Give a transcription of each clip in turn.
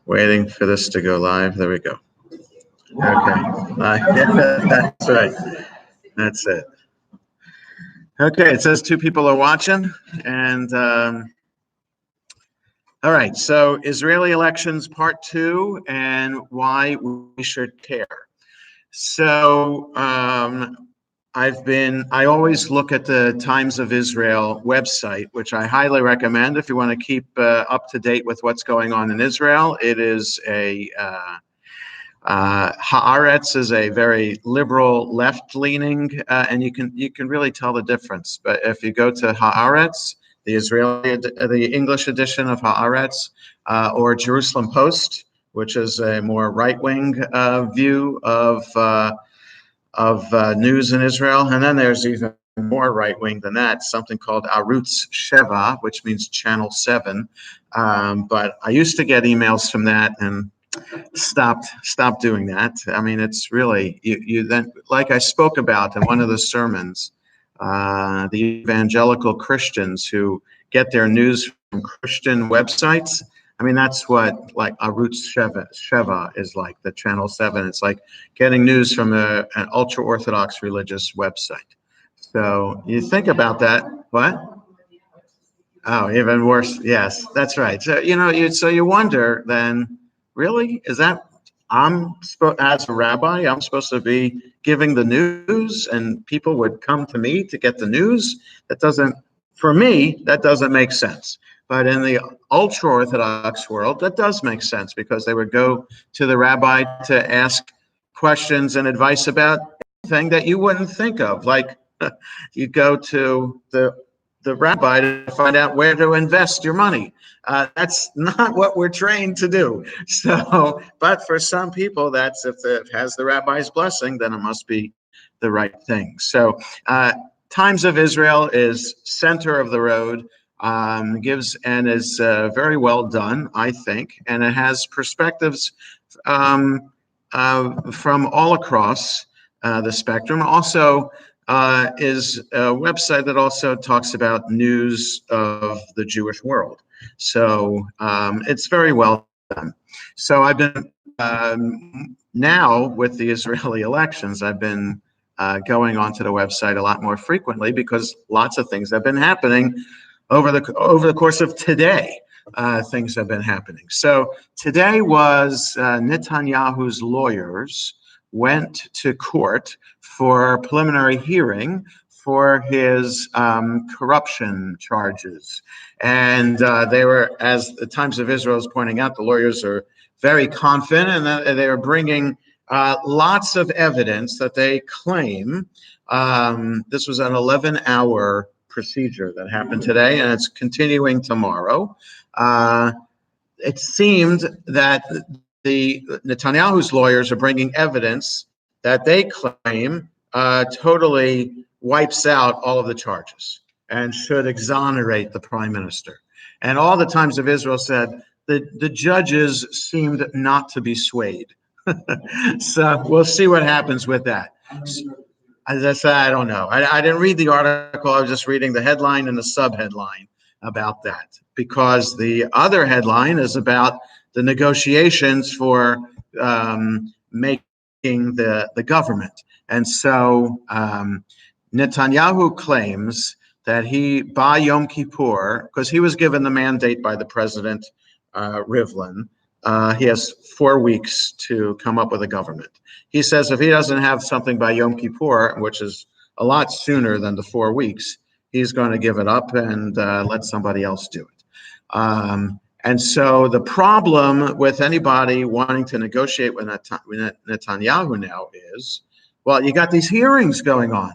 Waiting for this to go live. There we go. Okay. That's right. That's it. Okay, it says 2 people are watching, and all right. So Israeli elections part 2, and why we should care. So I always look at the Times of Israel website, which I highly recommend if you want to keep up to date with what's going on in Israel. It is Haaretz is a very liberal, left-leaning, and you can really tell the difference. But if you go to Haaretz, the English edition of Haaretz, or Jerusalem Post, which is a more right-wing view of news in Israel, and then there's even more right-wing than that, something called Arutz Sheva, which means Channel 7. But I used to get emails from that and stopped doing that. I mean, it's really, you then, like I spoke about in one of the sermons, the evangelical Christians who get their news from Christian websites. I mean, that's what like Arutz Sheva is like, the Channel 7. It's like getting news from an ultra-Orthodox religious website. So you think about that. What? Oh, even worse. Yes, that's right. So, you wonder then, really, is that as a rabbi, I'm supposed to be giving the news and people would come to me to get the news? For me, that doesn't make sense. But in the ultra-Orthodox world, that does make sense because they would go to the rabbi to ask questions and advice about anything that you wouldn't think of. Like you go to the rabbi to find out where to invest your money. That's not what we're trained to do. So, but for some people, that's if it has the rabbi's blessing, then it must be the right thing. So, Times of Israel is center of the road, is very well done, I think, and it has perspectives from all across the spectrum. Also, is a website that also talks about news of the Jewish world. So it's very well done. So I've been, now with the Israeli elections, I've been going onto the website a lot more frequently because lots of things have been happening over the course of today. Things have been happening. So today was Netanyahu's lawyers went to court for preliminary hearing for his corruption charges. And they were, as the Times of Israel is pointing out, the lawyers are very confident and they are bringing lots of evidence that they claim. This was an 11-hour procedure that happened today, and it's continuing tomorrow. It seemed that the Netanyahu's lawyers are bringing evidence that they claim totally wipes out all of the charges and should exonerate the prime minister. And all the Times of Israel said that the judges seemed not to be swayed. So we'll see what happens with that. As I said, I don't know. I didn't read the article. I was just reading the headline and the subheadline about that, because the other headline is about the negotiations for making the government. And so Netanyahu claims that by Yom Kippur, because he was given the mandate by the president, Rivlin, he has 4 weeks to come up with a government. He says if he doesn't have something by Yom Kippur, which is a lot sooner than the 4 weeks, he's going to give it up and let somebody else do it. And so the problem with anybody wanting to negotiate with Netanyahu now is, well, you got these hearings going on.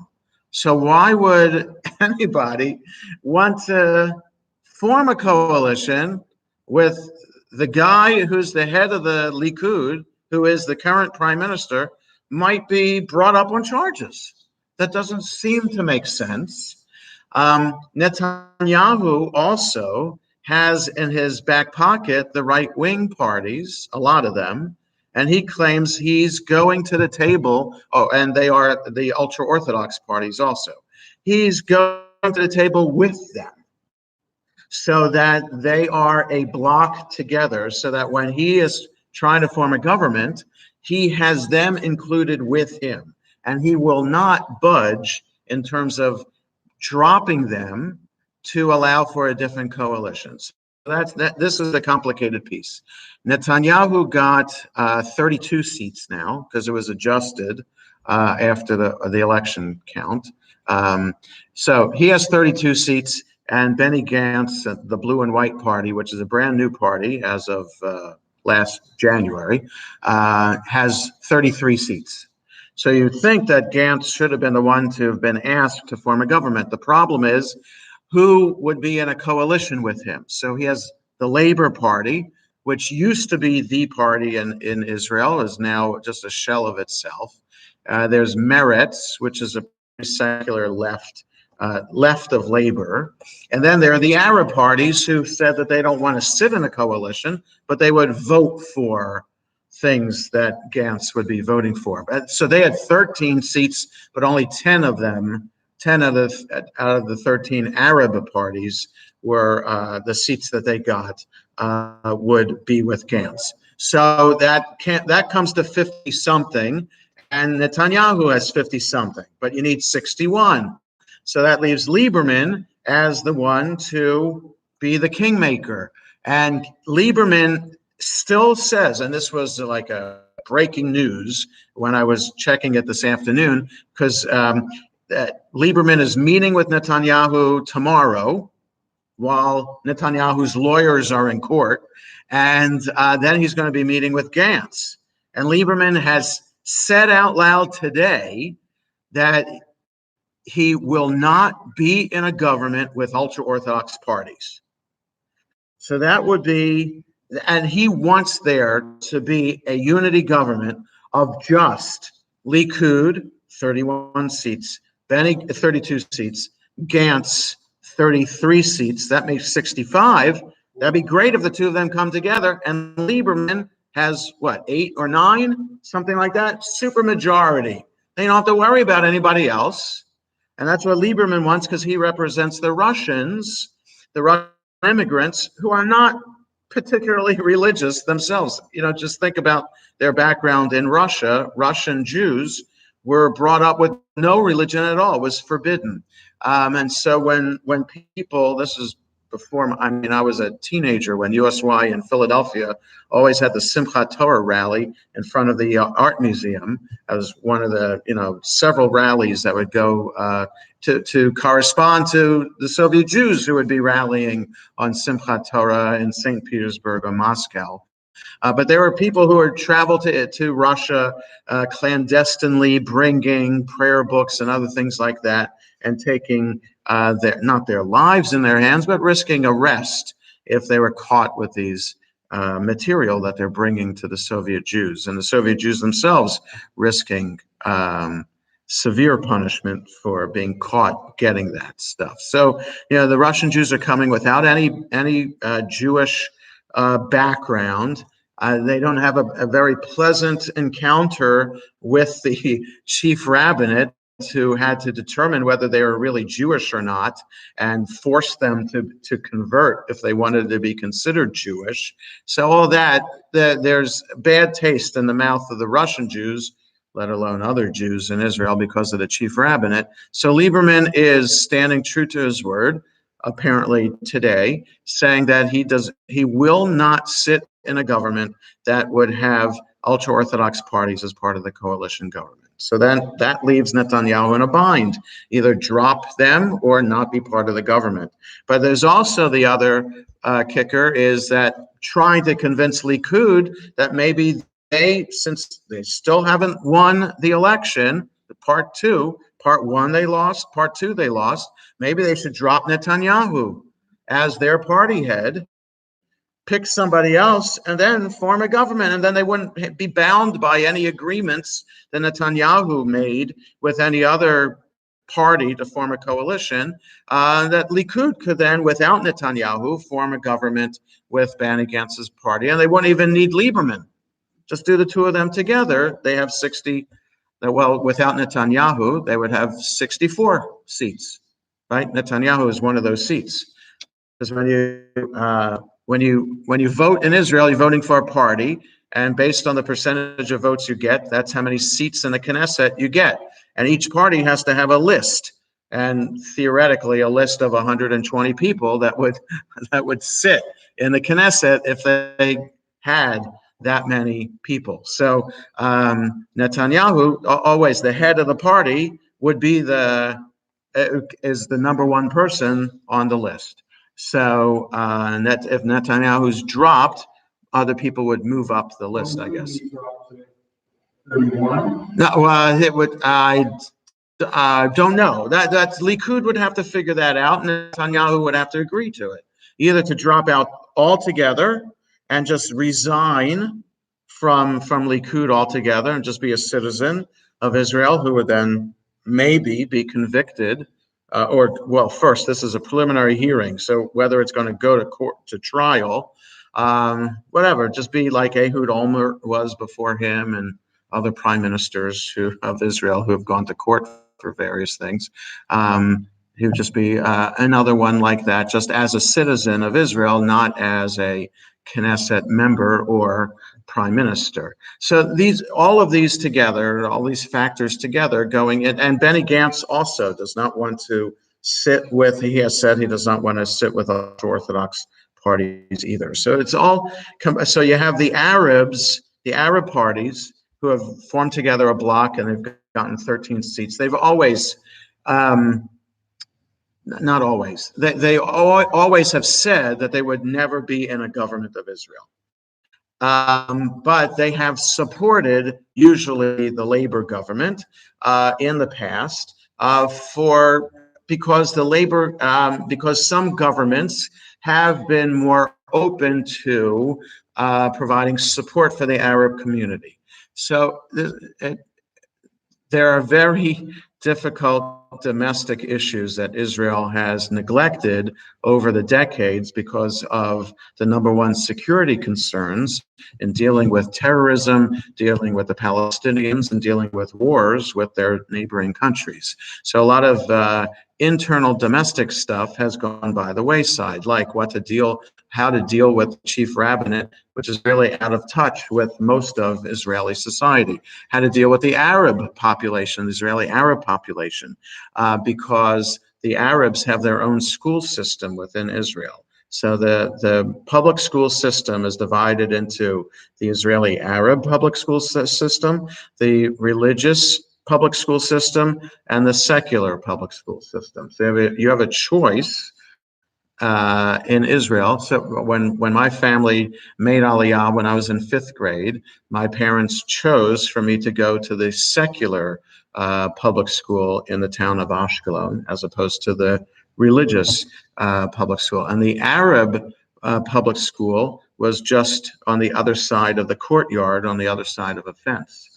So why would anybody want to form a coalition with the guy who's the head of the Likud, who is the current prime minister, might be brought up on charges? That doesn't seem to make sense. Netanyahu also has in his back pocket the right-wing parties, a lot of them, and he claims he's going to the table. Oh, and they are the ultra-Orthodox parties also. He's going to the table with them. so that they are a block together, so that when he is trying to form a government, he has them included with him, and he will not budge in terms of dropping them to allow for a different coalition. So this is a complicated piece. Netanyahu got 32 seats now because it was adjusted after the election count. So he has 32 seats, and Benny Gantz, the Blue and White Party, which is a brand new party as of last January, has 33 seats. So you'd think that Gantz should have been the one to have been asked to form a government. The problem is, who would be in a coalition with him? So he has the Labor Party, which used to be the party in Israel, is now just a shell of itself. There's Meretz, which is a secular left of labor. And then there are the Arab parties who said that they don't want to sit in a coalition, but they would vote for things that Gantz would be voting for. So they had 13 seats, but only 10 of them, 10 out of the 13 Arab parties were the seats that they got would be with Gantz. So that comes to 50 something, and Netanyahu has 50 something, but you need 61. So that leaves Lieberman as the one to be the kingmaker. And Lieberman still says, and this was like a breaking news when I was checking it this afternoon, because Lieberman is meeting with Netanyahu tomorrow while Netanyahu's lawyers are in court, and then he's going to be meeting with Gantz. And Lieberman has said out loud today that he will not be in a government with ultra-Orthodox parties. So that would be, and he wants there to be a unity government of just Likud, 31 seats, Benny, 32 seats, Gantz, 33 seats. That makes 65. That'd be great if the two of them come together. And Lieberman has, what, 8 or 9? Something like that. Super majority. They don't have to worry about anybody else. And that's what Lieberman wants, because he represents the Russians, the Russian immigrants who are not particularly religious themselves. You know, just think about their background in Russia. Russian Jews were brought up with no religion at all. It was forbidden. And so when people, this is before, I was a teenager when USY in Philadelphia always had the Simchat Torah rally in front of the art museum. That was one of the, several rallies that would go to correspond to the Soviet Jews who would be rallying on Simchat Torah in St. Petersburg or Moscow. But there were people who would travel to Russia clandestinely, bringing prayer books and other things like that, and taking not their lives in their hands, but risking arrest if they were caught with these material that they're bringing to the Soviet Jews, and the Soviet Jews themselves risking severe punishment for being caught getting that stuff. So, the Russian Jews are coming without any Jewish background. They don't have a very pleasant encounter with the chief rabbinate, who had to determine whether they were really Jewish or not, and force them to convert if they wanted to be considered Jewish. So all that, there's bad taste in the mouth of the Russian Jews, let alone other Jews in Israel, because of the chief rabbinate. So Lieberman is standing true to his word, apparently today, saying that he will not sit in a government that would have ultra-Orthodox parties as part of the coalition government. So then that leaves Netanyahu in a bind, either drop them or not be part of the government. But there's also the other kicker, is that trying to convince Likud that maybe since they still haven't won the election, part one they lost, part two they lost, maybe they should drop Netanyahu as their party head, pick somebody else, and then form a government. And then they wouldn't be bound by any agreements that Netanyahu made with any other party to form a coalition. That Likud could then, without Netanyahu, form a government with Benny Gantz's party. And they wouldn't even need Lieberman. Just do the two of them together. They have 60. Well, without Netanyahu, they would have 64 seats, right? Netanyahu is one of those seats. Because when you vote in Israel, you're voting for a party, and based on the percentage of votes you get, that's how many seats in the Knesset you get. And each party has to have a list, and theoretically, a list of 120 people that would sit in the Knesset if they had that many people. So Netanyahu, always the head of the party, would be is the number one person on the list. So if Netanyahu's dropped, other people would move up the list, I guess. No, it would. I don't know. That's Likud would have to figure that out, and Netanyahu would have to agree to it, either to drop out altogether and just resign from Likud altogether and just be a citizen of Israel, who would then maybe be convicted. First, this is a preliminary hearing, so whether it's going to go to court to trial, whatever, just be like Ehud Olmert was before him, and other prime ministers of Israel who have gone to court for various things. He would just be another one like that, just as a citizen of Israel, not as a Knesset member or prime minister. So all of these together, all these factors together going in, and Benny Gantz also does not want to sit with, he has said he does not want to sit with Orthodox parties either. So it's all, so you have the Arab parties who have formed together a bloc, and they've gotten 13 seats. They've always, not always, they always have said that they would never be in a government of Israel. But they have supported usually the Labor government in the past because some governments have been more open to providing support for the Arab community. So there are very difficult domestic issues that Israel has neglected over the decades because of the number one security concerns in dealing with terrorism, dealing with the Palestinians, and dealing with wars with their neighboring countries. So a lot of internal domestic stuff has gone by the wayside, like how to deal with chief rabbinate, which is really out of touch with most of Israeli society, how to deal with the Arab population, the Israeli Arab population, because the Arabs have their own school system within Israel. So the public school system is divided into the Israeli Arab public school system, the religious public school system, and the secular public school system. So you have a choice in Israel. So when my family made Aliyah when I was in 5th grade, my parents chose for me to go to the secular public school in the town of Ashkelon, as opposed to the religious public school. And the Arab public school was just on the other side of the courtyard, on the other side of a fence.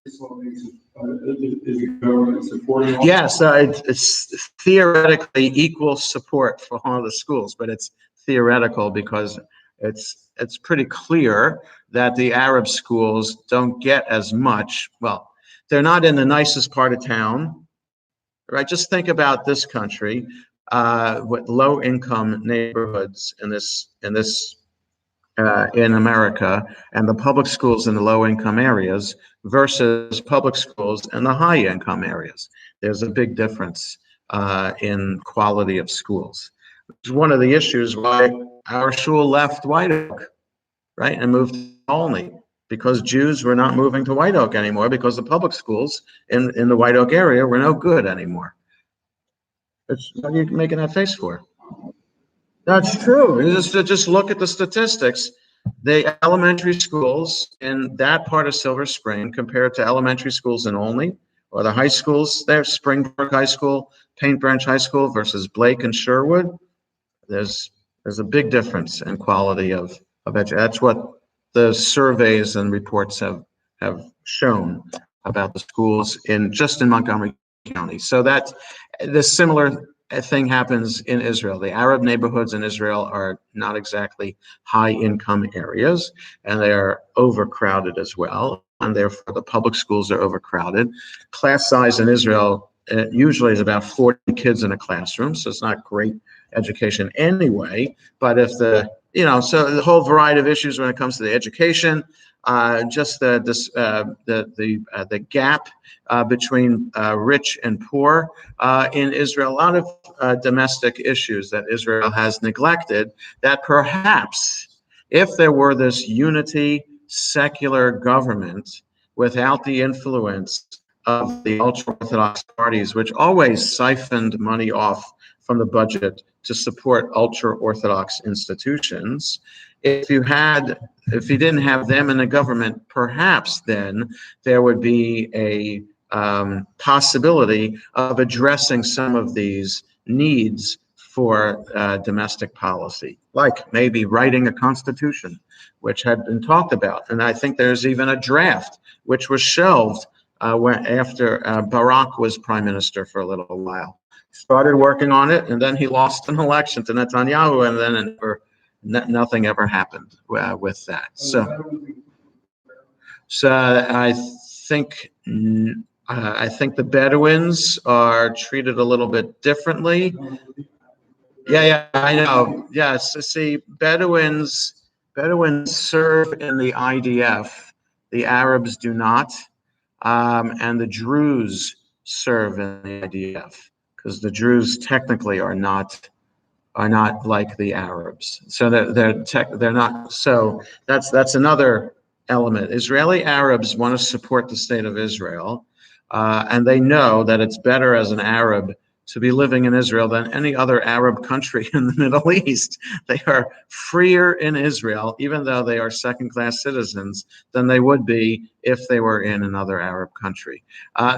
Is the government supporting? Yes, it's theoretically equal support for all the schools, but it's theoretical because it's pretty clear that the Arab schools don't get as much. Well, they're not in the nicest part of town, right? Just think about this country with low-income neighborhoods in America, and the public schools in the low-income areas versus public schools in the high-income areas. There's a big difference in quality of schools. It's one of the issues why our shul left White Oak, right, and moved to Olney, because Jews were not moving to White Oak anymore because the public schools in the White Oak area were no good anymore. What are you making that face for? That's true. Just look at the statistics. The elementary schools in that part of Silver Spring compared to elementary schools in Olney, or the high schools there, Springbrook High School, Paint Branch High School versus Blake and Sherwood, there's a big difference in quality of education. That's what the surveys and reports have shown about the schools just in Montgomery County. So that the similar thing happens in Israel. The Arab neighborhoods in Israel are not exactly high-income areas, and they are overcrowded as well, and therefore the public schools are overcrowded. Class size in Israel usually is about 40 kids in a classroom, so it's not great education anyway. But if so the whole variety of issues when it comes to the education, just the gap between rich and poor in Israel, a lot of domestic issues that Israel has neglected, that perhaps if there were this unity secular government without the influence of the ultra-Orthodox parties, which always siphoned money off from the budget to support ultra-Orthodox institutions, if you didn't have them in the government, perhaps then there would be a possibility of addressing some of these needs for domestic policy, like maybe writing a constitution, which had been talked about. And I think there's even a draft which was shelved after Barak was prime minister for a little while. Started working on it, and then he lost an election to Netanyahu, and then nothing ever happened with that. So I think the Bedouins are treated a little bit differently. Yeah, I know. Yes, see, Bedouins serve in the IDF. The Arabs do not, and the Druze serve in the IDF, because the Druze technically are not like the Arabs. So they're not. So that's another element. Israeli Arabs want to support the state of Israel, and they know that it's better as an Arab to be living in Israel than any other Arab country in the Middle East. They are freer in Israel, even though they are second-class citizens, than they would be if they were in another Arab country.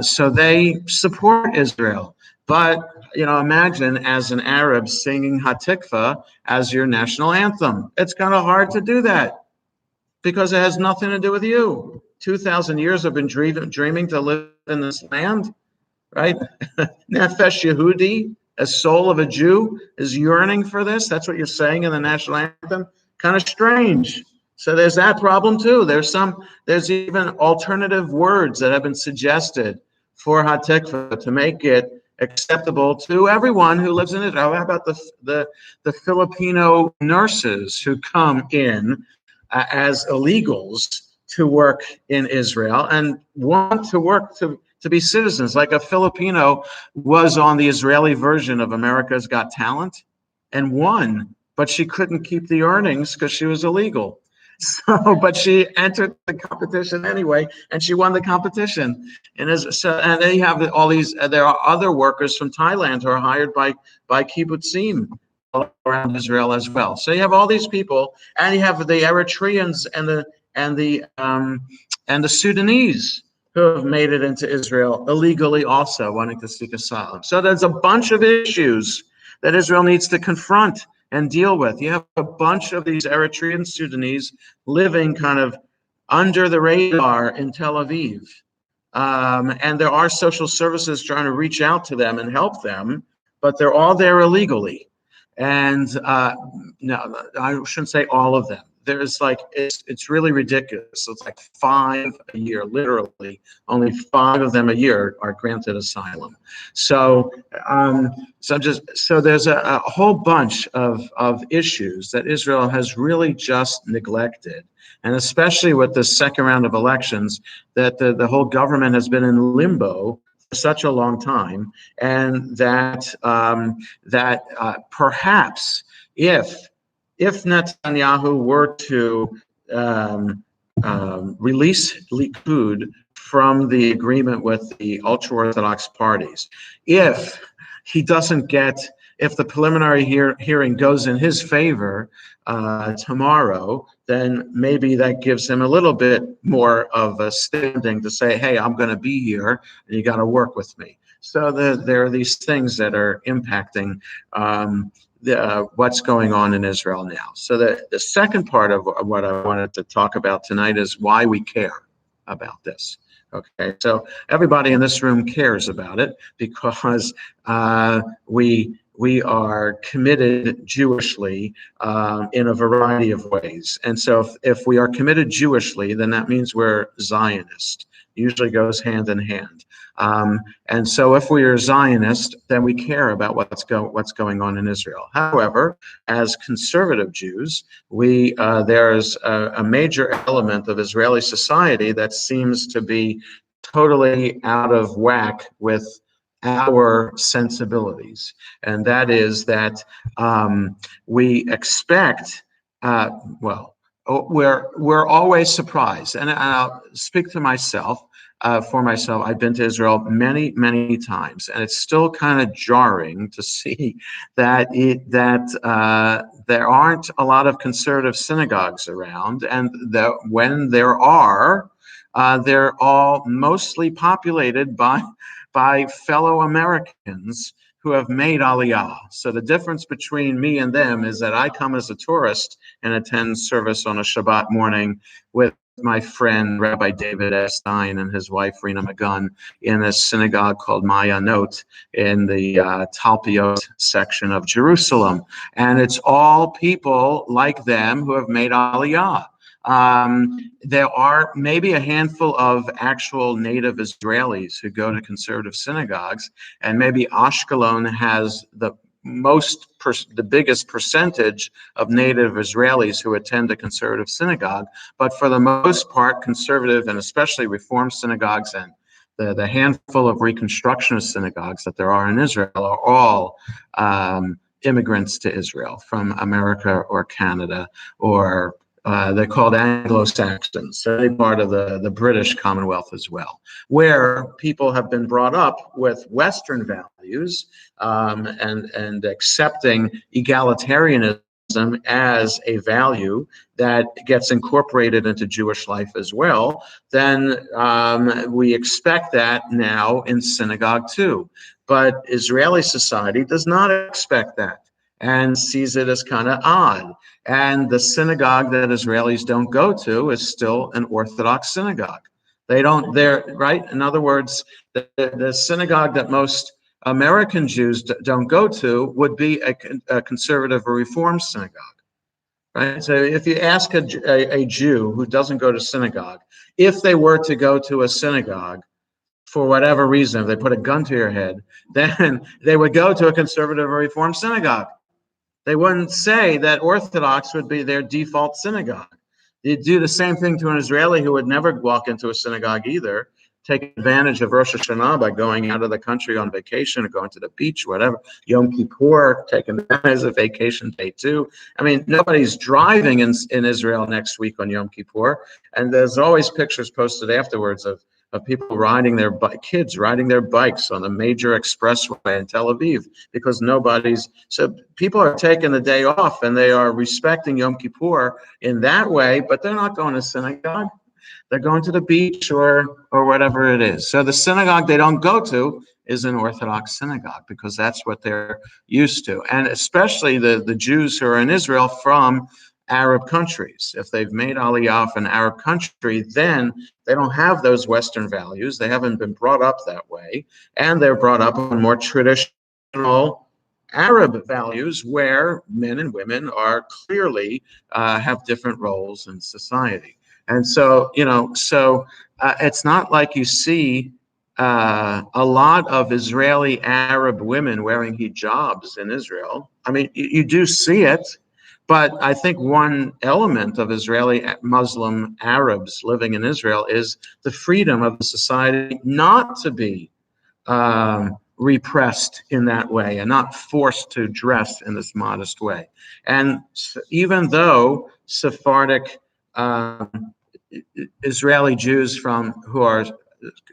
So they support Israel. But, imagine as an Arab singing Hatikva as your national anthem. It's kind of hard to do that because it has nothing to do with you. 2,000 years I've been dreaming to live in this land, right? Nefesh Yehudi, a soul of a Jew, is yearning for this. That's what you're saying in the national anthem. Kind of strange. So there's that problem too. There's even alternative words that have been suggested for Hatikva to make it acceptable to everyone who lives in Israel. How about the Filipino nurses who come in as illegals to work in Israel and want to work to be citizens? Like a Filipino was on the Israeli version of America's Got Talent and won, but she couldn't keep the earnings because she was illegal. So, but she entered the competition anyway, and she won the competition. And then you have all these. There are other workers from Thailand who are hired by kibbutzim all around Israel as well. So you have all these people, and you have the Eritreans and the Sudanese who have made it into Israel illegally, also wanting to seek asylum. So there's a bunch of issues that Israel needs to confront and deal with. You have a bunch of these Eritrean Sudanese living kind of under the radar in Tel Aviv. And there are social services trying to reach out to them and help them, but they're all there illegally. And no, I shouldn't say all of them. There's it's really ridiculous. So it's like 5 a year, literally. Only 5 of them a year are granted asylum. So there's a whole bunch of issues that Israel has really just neglected, and especially with the second round of elections, that the whole government has been in limbo for such a long time, and that perhaps if Netanyahu were to release Likud from the agreement with the ultra-Orthodox parties, if the preliminary hearing goes in his favor tomorrow, then maybe that gives him a little bit more of a standing to say, hey, I'm going to be here and you got to work with me. So there are these things that are impacting what's going on in Israel now. So the second part of what I wanted to talk about tonight is why we care about this. Okay, so everybody in this room cares about it because we we are committed Jewishly in a variety of ways. And so if we are committed Jewishly, then that means we're Zionist. Usually goes hand in hand. And so if we are Zionist, then we care about what's going on in Israel. However, as conservative Jews, there's a major element of Israeli society that seems to be totally out of whack with our sensibilities, and that is that we expect, we're always surprised, and I'll speak to myself. For myself, I've been to Israel many, many times, and it's still kind of jarring to see that there aren't a lot of conservative synagogues around, and that when there are, they're all mostly populated by fellow Americans who have made Aliyah. So the difference between me and them is that I come as a tourist and attend service on a Shabbat morning with my friend Rabbi David Epstein and his wife Rena Magun in a synagogue called Mayanot in the Talpiot section of Jerusalem. And it's all people like them who have made Aliyah. There are maybe a handful of actual native Israelis who go to conservative synagogues, and maybe Ashkelon has the biggest percentage of native Israelis who attend a conservative synagogue. But for the most part, conservative and especially Reform synagogues and the handful of Reconstructionist synagogues that there are in Israel are all immigrants to Israel from America or Canada, or they're called Anglo-Saxons, so they're part of the British Commonwealth as well, where people have been brought up with Western values and accepting egalitarianism as a value that gets incorporated into Jewish life as well. Then we expect that now in synagogue too. But Israeli society does not expect that and sees it as kind of odd. And the synagogue that Israelis don't go to is still an Orthodox synagogue. They're right. In other words, the synagogue that most American Jews don't go to would be a conservative or Reform synagogue, right? So if you ask a Jew who doesn't go to synagogue, if they were to go to a synagogue, for whatever reason, if they put a gun to your head, then they would go to a conservative or Reform synagogue. They wouldn't say that Orthodox would be their default synagogue. They'd do the same thing to an Israeli who would never walk into a synagogue either, take advantage of Rosh Hashanah by going out of the country on vacation or going to the beach, whatever. Yom Kippur, taking that as a vacation day too. I mean, nobody's driving in Israel next week on Yom Kippur, and there's always pictures posted afterwards of people riding kids riding their bikes on the major expressway in Tel Aviv, because so people are taking the day off and they are respecting Yom Kippur in that way, but they're not going to synagogue. They're going to the beach or whatever it is. So the synagogue they don't go to is an Orthodox synagogue because that's what they're used to. And especially the Jews who are in Israel from Arab countries. If they've made Aliyah in an Arab country, then they don't have those Western values. They haven't been brought up that way. And they're brought up on more traditional Arab values where men and women are clearly have different roles in society. And so, it's not like you see a lot of Israeli Arab women wearing hijabs in Israel. I mean, you do see it. But I think one element of Israeli Muslim Arabs living in Israel is the freedom of the society not to be repressed in that way and not forced to dress in this modest way. And even though Sephardic Israeli Jews who are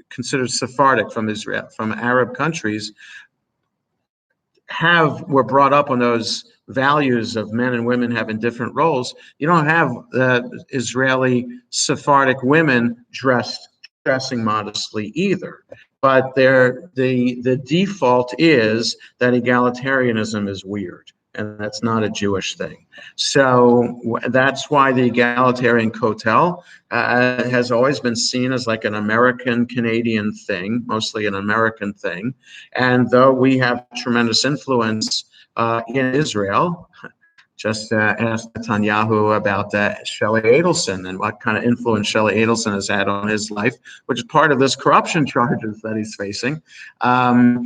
considered Sephardic from Israel, from Arab countries, were brought up on those values of men and women having different roles. You don't have Israeli Sephardic women dressing modestly either. But the default is that egalitarianism is weird, and that's not a Jewish thing. So that's why the egalitarian kotel has always been seen as like an American-Canadian thing, mostly an American thing. And though we have tremendous influence in Israel. Just asked Netanyahu about Shelley Adelson and what kind of influence Shelley Adelson has had on his life, which is part of this corruption charges that he's facing. So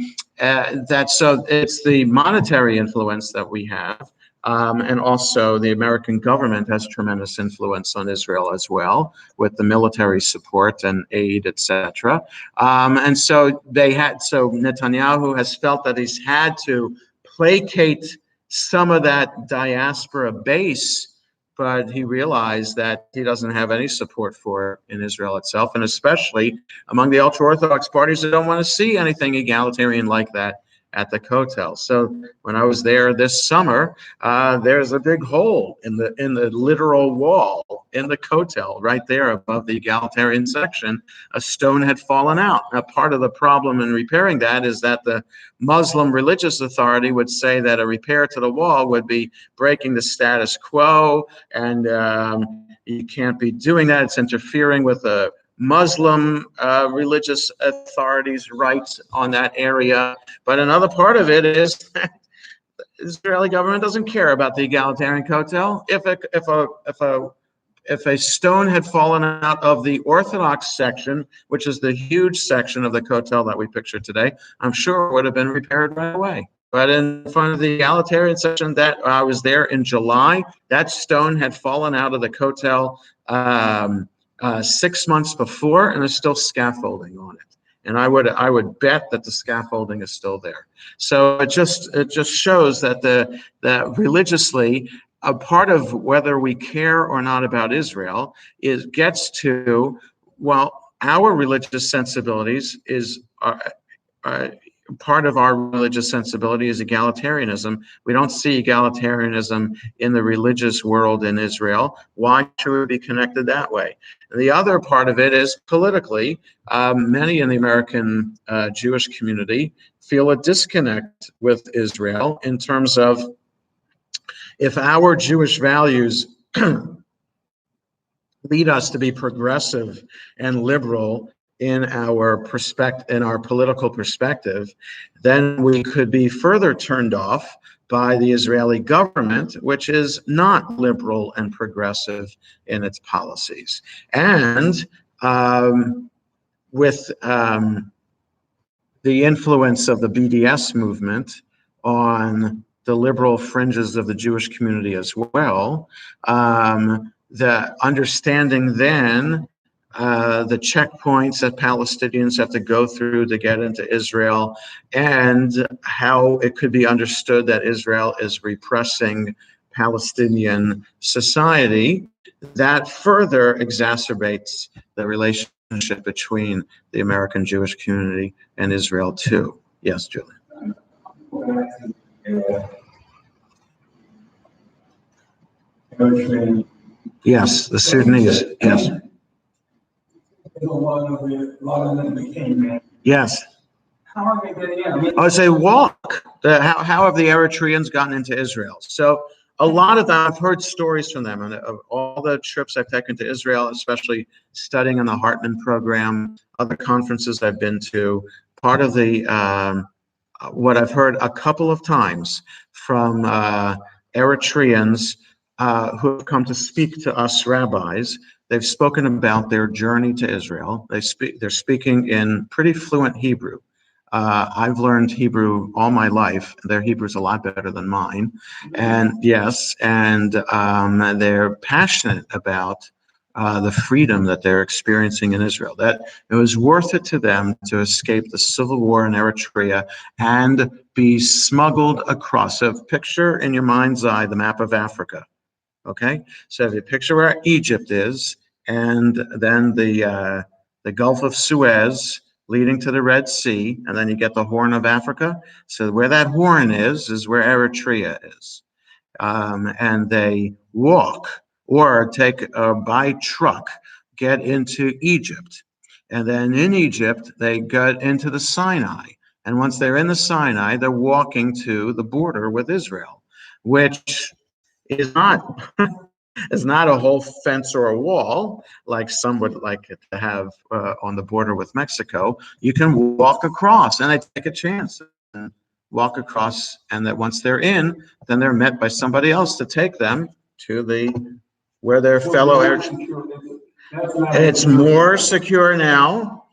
it's the monetary influence that we have. And also the American government has tremendous influence on Israel as well, with the military support and aid, etc. And so Netanyahu has felt that he's had to placate some of that diaspora base, but he realized that he doesn't have any support for it in Israel itself, and especially among the ultra-Orthodox parties that don't want to see anything egalitarian like that at the Kotel. So when I was there this summer, there's a big hole in the literal wall in the Kotel right there above the egalitarian section. A stone had fallen out. Now, part of the problem in repairing that is that the Muslim religious authority would say that a repair to the wall would be breaking the status quo, and you can't be doing that. It's interfering with the Muslim religious authorities' rights on that area. But another part of it is that the Israeli government doesn't care about the egalitarian Kotel. If a stone had fallen out of the Orthodox section, which is the huge section of the Kotel that we picture today, I'm sure it would have been repaired right away. But in front of the egalitarian section that I was there in July, that stone had fallen out of the Kotel 6 months before, and there's still scaffolding on it. And I would bet that the scaffolding is still there. So it just shows that that religiously, a part of whether we care or not about Israel gets to, well, our religious sensibilities is part of our religious sensibility is egalitarianism. We don't see egalitarianism in the religious world in Israel. Why should we be connected that way? And the other part of it is politically, many in the American Jewish community feel a disconnect with Israel in terms of, if our Jewish values lead us to be progressive and liberal in our political perspective, then we could be further turned off by the Israeli government, which is not liberal and progressive in its policies. And with the influence of the BDS movement on the liberal fringes of the Jewish community as well, the understanding then the checkpoints that Palestinians have to go through to get into Israel, and how it could be understood that Israel is repressing Palestinian society, that further exacerbates the relationship between the American Jewish community and Israel too. Yes, Julian. Yes, the Sudanese. Yes. Yes. How are they getting in? I would say walk. How have the Eritreans gotten into Israel? So a lot of them, I've heard stories from them, and of all the trips I've taken to Israel, especially studying in the Hartman program, other conferences I've been to, part of the what I've heard a couple of times from Eritreans who have come to speak to us rabbis. They've spoken about their journey to Israel. They're speaking in pretty fluent Hebrew. I've learned Hebrew all my life. Their Hebrew's a lot better than mine. And yes, and they're passionate about the freedom that they're experiencing in Israel, that it was worth it to them to escape the civil war in Eritrea and be smuggled across. So picture in your mind's eye the map of Africa. Okay, so if you picture where Egypt is, and then the Gulf of Suez leading to the Red Sea, and then you get the Horn of Africa. So where that horn is where Eritrea is. And they walk or take by truck, get into Egypt. And then in Egypt, they get into the Sinai. And once they're in the Sinai, they're walking to the border with Israel, which is not is not a whole fence or a wall like some would like it to have on the border with Mexico. You can walk across, and they take a chance. And walk across, and that once they're in, then they're met by somebody else to take them to where their fellow it's more secure now.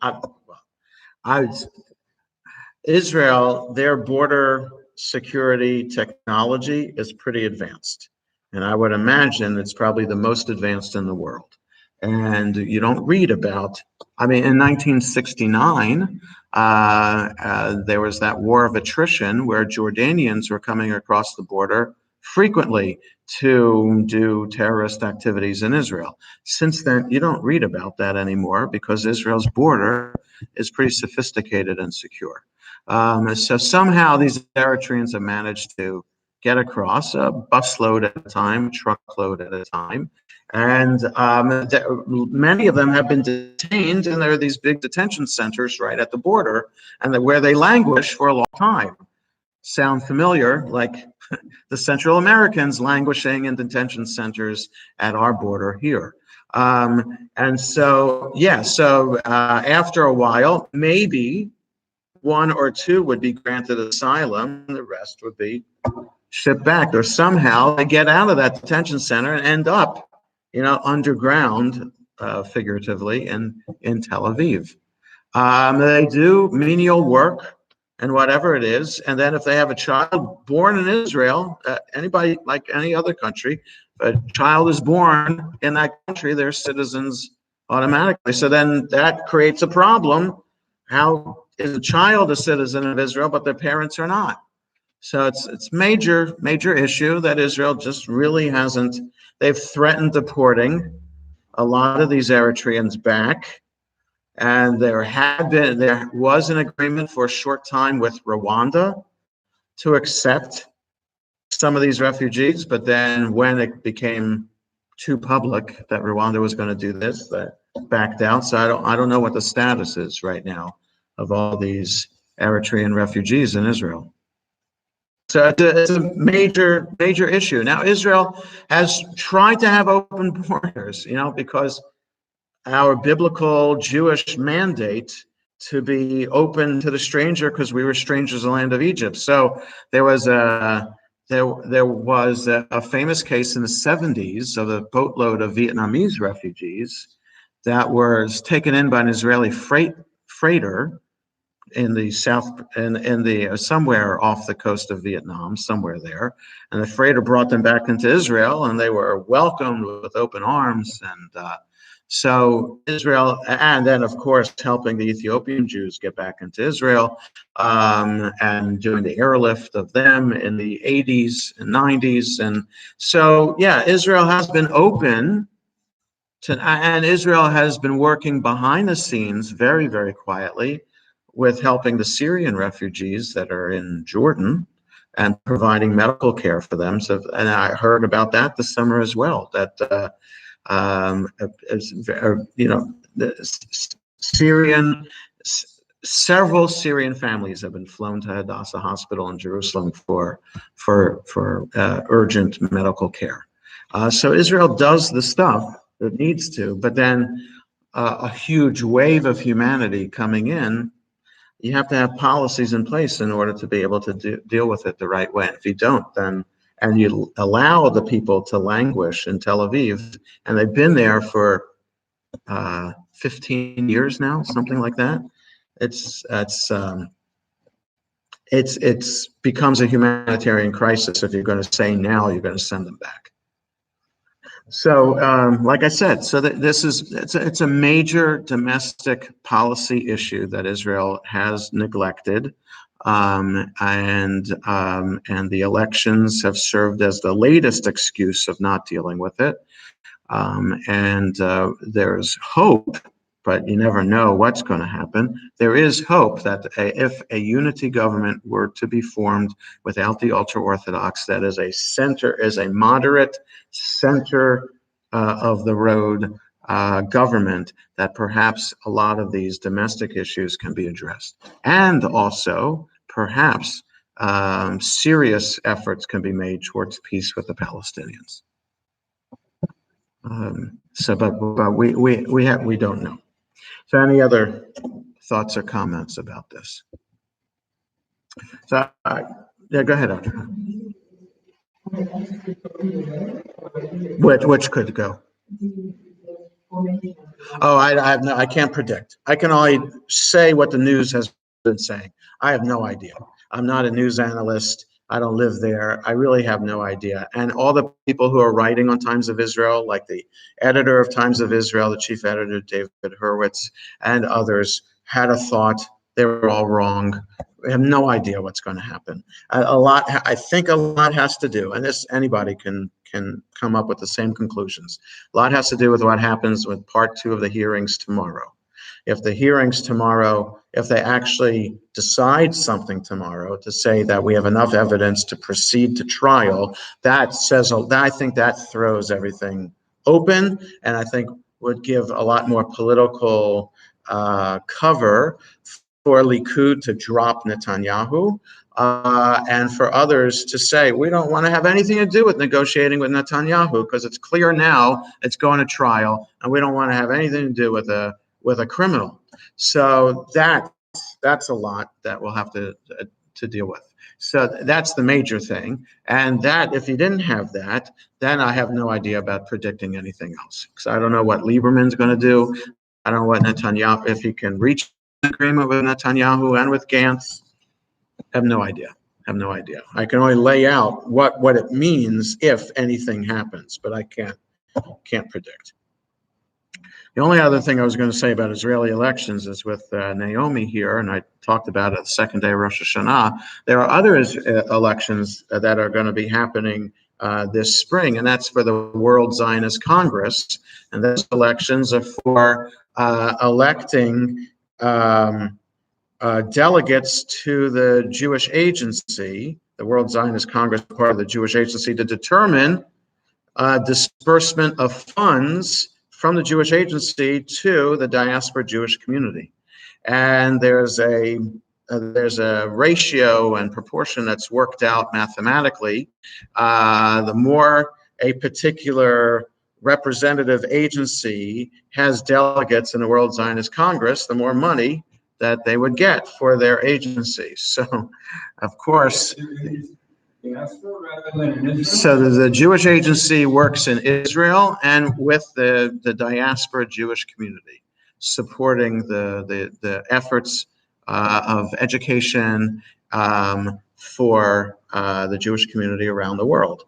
Israel, their border security technology is pretty advanced. And I would imagine it's probably the most advanced in the world. And you don't read about, I mean, in 1969, there was that war of attrition where Jordanians were coming across the border frequently to do terrorist activities in Israel. Since then, you don't read about that anymore because Israel's border is pretty sophisticated and secure. So somehow these Eritreans have managed to get across a busload at a time, truckload at a time. And many of them have been detained, and there are these big detention centers right at the border, and where they languish for a long time. Sound familiar? Like the Central Americans languishing in detention centers at our border here. And so, yeah, so after a while, maybe one or two would be granted asylum, and the rest would be shipped back, or somehow they get out of that detention center and end up, underground, figuratively, in Tel Aviv. They do menial work and whatever it is, and then if they have a child born in Israel, anybody like any other country, a child is born in that country, they're citizens automatically. So then that creates a problem. How is a child a citizen of Israel, but their parents are not? So it's major issue that Israel just really hasn't. They've threatened deporting a lot of these Eritreans back, and there was an agreement for a short time with Rwanda to accept some of these refugees, but then when it became too public that Rwanda was going to do this, that backed out. So I don't know what the status is right now of all these Eritrean refugees in Israel. So it's a major issue. Now, Israel has tried to have open borders, because our biblical Jewish mandate to be open to the stranger, because we were strangers in the land of Egypt. So there was a famous case in the 70s of a boatload of Vietnamese refugees that was taken in by an Israeli freighter in the south, in the somewhere off the coast of Vietnam, somewhere there, and the freighter brought them back into Israel, and they were welcomed with open arms. And so Israel, and then of course helping the Ethiopian Jews get back into Israel, and doing the airlift of them in the 80s and 90s. And so, yeah, Israel has been open to, and Israel has been working behind the scenes very, very quietly with helping the Syrian refugees that are in Jordan and providing medical care for them. So, and I heard about that this summer as well, that several Syrian families have been flown to Hadassah Hospital in Jerusalem for urgent medical care. So Israel does the stuff that needs to, but then a huge wave of humanity coming in, you have to have policies in place in order to be able to deal with it the right way. If you don't, then, and you allow the people to languish in Tel Aviv, and they've been there for 15 years now, something like that, it's becomes a humanitarian crisis if you're going to say now you're going to send them back. So, like I said, so it's a major domestic policy issue that Israel has neglected, and the elections have served as the latest excuse of not dealing with it. And there's hope, but you never know what's going to happen. There is hope that if a unity government were to be formed without the ultra-Orthodox, that is a moderate center of the road government, that perhaps a lot of these domestic issues can be addressed. And also, perhaps serious efforts can be made towards peace with the Palestinians. But we don't know. So any other thoughts or comments about this? So, yeah, go ahead, Doctor. Which could go? Oh, I have no, I can't predict. I can only say what the news has been saying. I have no idea. I'm not a news analyst. I don't live there. I really have no idea. And all the people who are writing on Times of Israel, like the editor of Times of Israel, the chief editor, David Hurwitz, and others, had a thought. They were all wrong. We have no idea what's going to happen. I think a lot has to do, and this anybody can come up with the same conclusions. A lot has to do with what happens with part 2 of the hearings tomorrow. If the hearings tomorrow, if they actually decide something tomorrow to say that we have enough evidence to proceed to trial, that says, I think that throws everything open, and I think would give a lot more political cover for Likud to drop Netanyahu, and for others to say, we don't want to have anything to do with negotiating with Netanyahu because it's clear now it's going to trial, and we don't want to have anything to do with a criminal. So that's a lot that we'll have to deal with. So that's the major thing. And that, if you didn't have that, then I have no idea about predicting anything else. Because I don't know what Lieberman's going to do. I don't know what Netanyahu, if he can reach an agreement with Netanyahu and with Gantz. I have no idea. I can only lay out what it means if anything happens, but I can't predict. The only other thing I was going to say about Israeli elections is with Naomi here, and I talked about it the second day of Rosh Hashanah. There are other elections that are going to be happening this spring, and that's for the World Zionist Congress. And those elections are for electing delegates to the Jewish Agency, the World Zionist Congress, part of the Jewish Agency, to determine disbursement of funds from the Jewish Agency to the diaspora Jewish community. And there's a ratio and proportion that's worked out mathematically. The more a particular representative agency has delegates in the World Zionist Congress, the more money that they would get for their agency. So, of course, so the Jewish Agency works in Israel and with the diaspora Jewish community, supporting the efforts of education for the Jewish community around the world.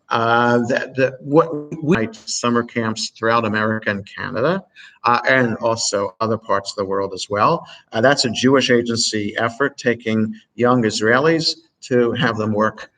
What we summer camps throughout America and Canada, and also other parts of the world as well. That's a Jewish Agency effort, taking young Israelis to have them work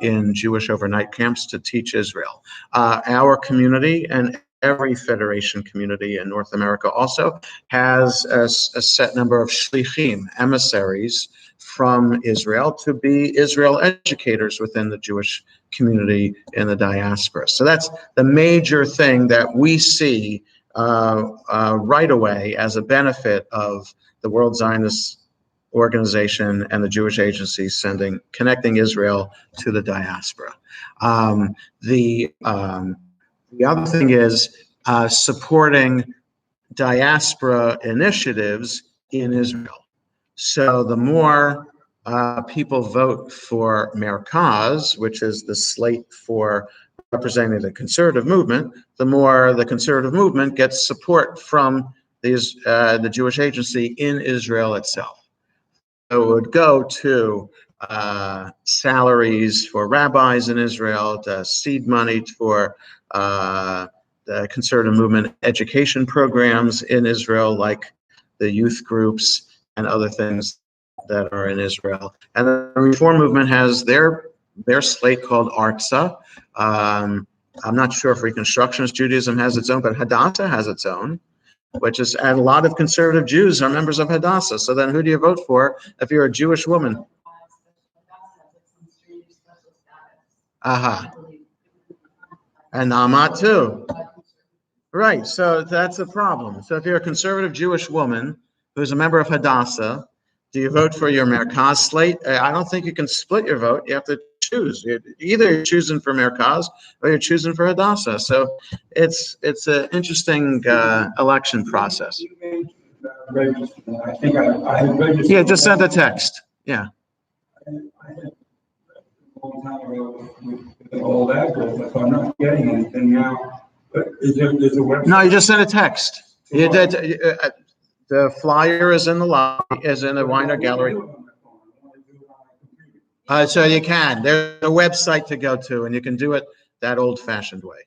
in Jewish overnight camps to teach Israel. Our community and every federation community in North America also has a set number of shlichim, emissaries from Israel, to be Israel educators within the Jewish community in the diaspora. So that's the major thing that we see right away as a benefit of the World Zionist Organization and the Jewish Agency connecting Israel to the diaspora. The other thing is supporting diaspora initiatives in Israel. So the more people vote for Merkaz, which is the slate for representing the conservative movement, the more the conservative movement gets support from the Jewish Agency in Israel itself. So it would go to salaries for rabbis in Israel, to seed money for the conservative movement education programs in Israel, like the youth groups and other things that are in Israel. And the Reform movement has their slate called Artza. I'm not sure if Reconstructionist Judaism has its own, but Hadassah has its own, which is, and a lot of conservative Jews are members of Hadassah. So then who do you vote for if you're a Jewish woman? Aha. And Naamat too. Right, so that's a problem. So if you're a conservative Jewish woman who's a member of Hadassah, do you vote for your Merkaz slate? I don't think you can split your vote. You have to choose. Either you're choosing for Merkaz or you're choosing for Hadassah. So it's an interesting election process. I think I registered. Yeah, just send a text. Yeah. long time ago with the old address, so I'm not getting anything now. But is there a website? No, you just sent a text. You did, the flyer is in the lobby, is in the Weiner Gallery. So you can, there's a website to go to and you can do it that old fashioned way.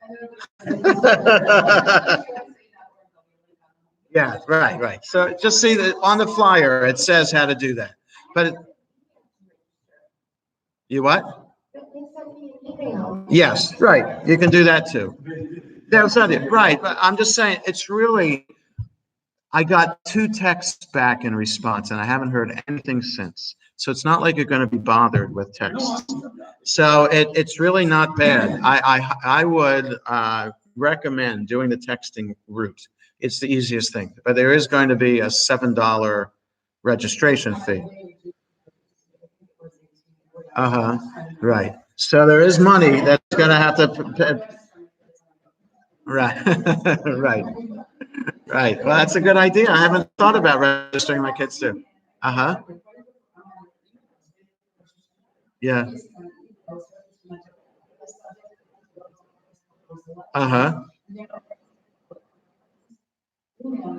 Yeah, right. So just see that on the flyer, it says how to do that. But you what? Yes, right. You can do that too. That's not it. Right. But I'm just saying, it's really, I got 2 texts back in response and I haven't heard anything since. So it's not like you're going to be bothered with texts. So it's really not bad. I would recommend doing the texting route. It's the easiest thing, but there is going to be a $7 registration fee. Right. So there is money that's going to have to, right, right. Well, that's a good idea. I haven't thought about registering my kids too. Yeah.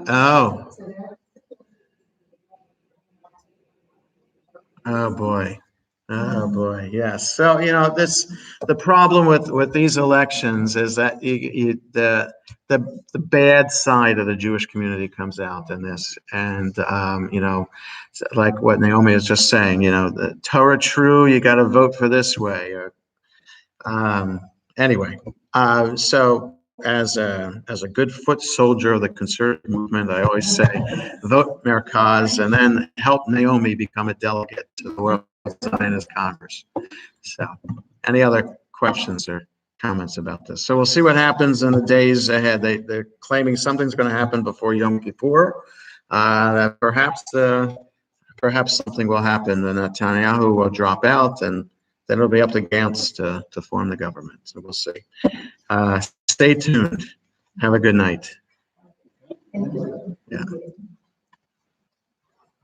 Oh. Oh boy. Oh boy. Yes. So, the problem with these elections is that the bad side of the Jewish community comes out in this. And, like what Naomi is just saying, the Torah true, you got to vote for this way. Anyway, so as a good foot soldier of the conservative movement, I always say, vote Merkaz and then help Naomi become a delegate to the World Zionist Congress. So, any other questions or comments about this? So we'll see what happens in the days ahead. They're claiming something's going to happen before Yom Kippur. Perhaps something will happen and Netanyahu will drop out and then it'll be up to Gantz to form the government. So we'll see. Stay tuned. Have a good night. Yeah.